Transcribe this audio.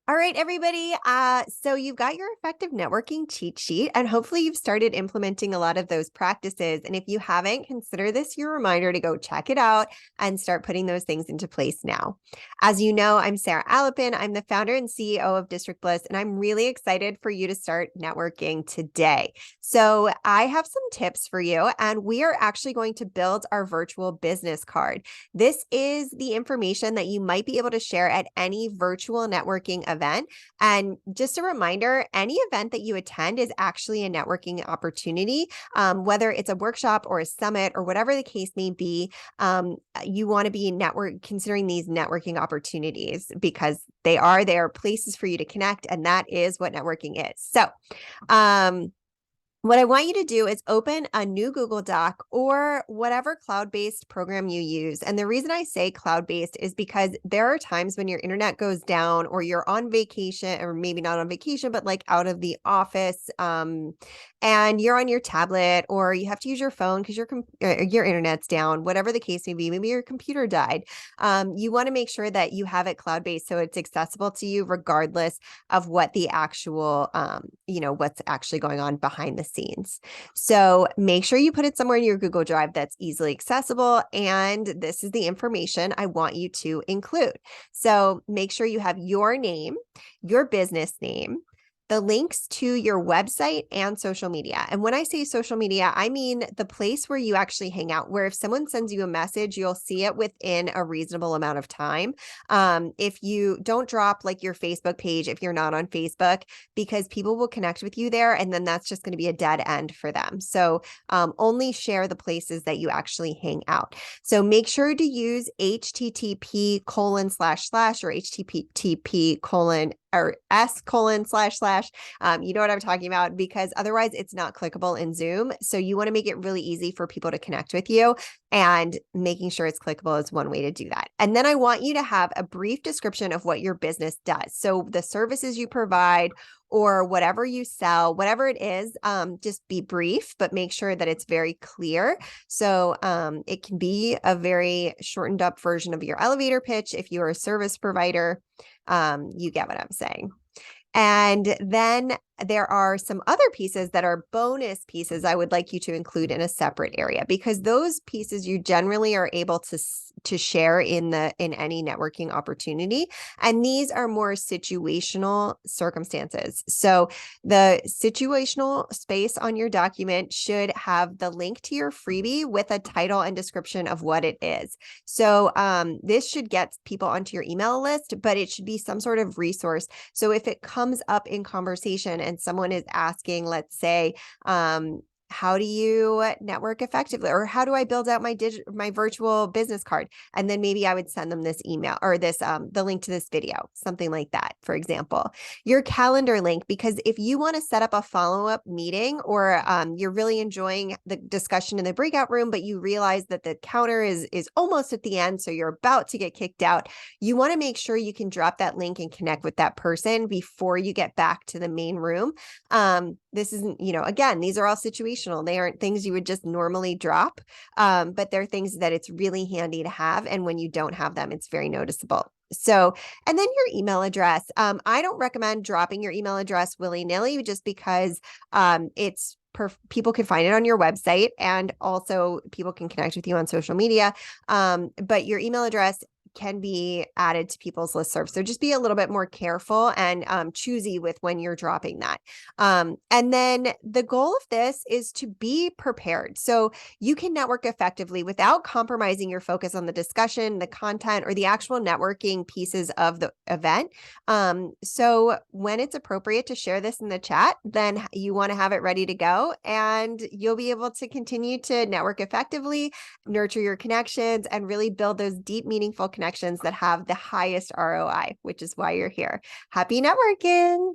All right, everybody. So you've got your effective networking cheat sheet, and hopefully you've started implementing a lot of those practices. And if you haven't, consider this your reminder to go check it out and start putting those things into place now. As you know, I'm Sarah Alapin. I'm the founder and CEO of District Bliss, and I'm really excited for you to start networking today. So I have some tips for you, and we are actually going to build our virtual business card. This is the information that you might be able to share at any virtual networking event. And just a reminder, any event that you attend is actually a networking opportunity, whether it's a workshop or a summit or whatever the case may be. You want to be considering these networking opportunities because they are places for you to connect, and that is what networking is. So, what I want you to do is open a new Google Doc or whatever cloud-based program you use. And the reason I say cloud-based is because there are times when your internet goes down or you're on vacation, or maybe not on vacation, but like out of the office, and you're on your tablet, or you have to use your phone because your internet's down, whatever the case may be. Maybe your computer died. You want to make sure that you have it cloud-based so it's accessible to you regardless of what the actual, what's actually going on behind the scenes. So make sure you put it somewhere in your Google Drive that's easily accessible. And this is the information I want you to include. So make sure you have your name, your business name, the links to your website and social media. And when I say social media, I mean the place where you actually hang out, where if someone sends you a message, you'll see it within a reasonable amount of time. If you don't drop like your Facebook page, if you're not on Facebook, because people will connect with you there, and then that's just going to be a dead end for them. So only share the places that you actually hang out. So make sure to use http:// or http:// or s://. You know what I'm talking about, because otherwise it's not clickable in Zoom. So you want to make it really easy for people to connect with you, and making sure it's clickable is one way to do that. And then I want you to have a brief description of what your business does. So the services you provide or whatever you sell, whatever it is, just be brief, but make sure that it's very clear. So it can be a very shortened up version of your elevator pitch if you're a service provider. You get what I'm saying. And then there are some other pieces that are bonus pieces I would like you to include in a separate area, because those pieces you generally are able to share in any networking opportunity. And these are more situational circumstances. So the situational space on your document should have the link to your freebie with a title and description of what it is. So this should get people onto your email list, but it should be some sort of resource. So if it comes up in conversation and someone is asking, let's say, how do you network effectively, or how do I build out my virtual business card? And then maybe I would send them this email or this the link to this video, something like that. For example, your calendar link, because if you want to set up a follow-up meeting, or you're really enjoying the discussion in the breakout room, but you realize that the counter is almost at the end, so you're about to get kicked out, you want to make sure you can drop that link and connect with that person before you get back to the main room. This isn't, again, these are all situational. They aren't things you would just normally drop, but they're things that it's really handy to have. And when you don't have them, it's very noticeable. So, and then your email address. I don't recommend dropping your email address willy-nilly, just because people can find it on your website, and also people can connect with you on social media. But your email address can be added to people's listservs. So just be a little bit more careful and choosy with when you're dropping that. And then the goal of this is to be prepared. So you can network effectively without compromising your focus on the discussion, the content, or the actual networking pieces of the event. So when it's appropriate to share this in the chat, then you want to have it ready to go, and you'll be able to continue to network effectively, nurture your connections, and really build those deep, meaningful connections that have the highest ROI, which is why you're here. Happy networking.